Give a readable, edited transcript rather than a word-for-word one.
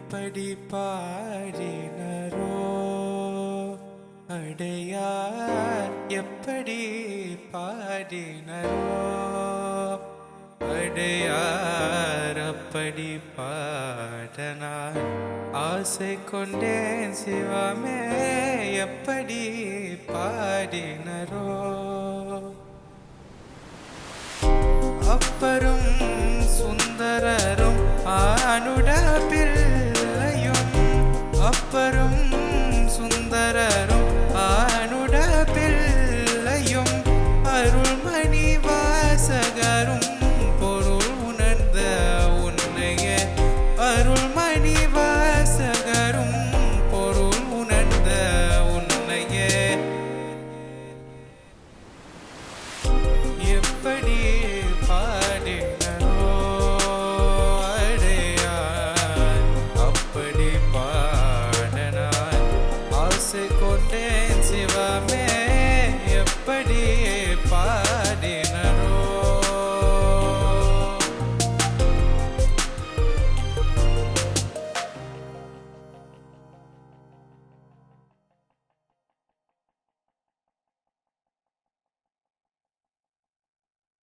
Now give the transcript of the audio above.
எப்படி பாடினரோ அடையார் எப்படி பாடினரோ அடையார் அப்படி பாடனார் ஆசை கொண்டேன் சிவமே எப்படி பாடினரோ அப்பரும் சுந்தரரும் ஆனுட பிள்ளையும் அப்பரும் சுந்தரரும் ஆனுட பிள்ளையும் அருள்மணி வாசகரும் பொருள் உணர்ந்த உன்னைய அருள்மணி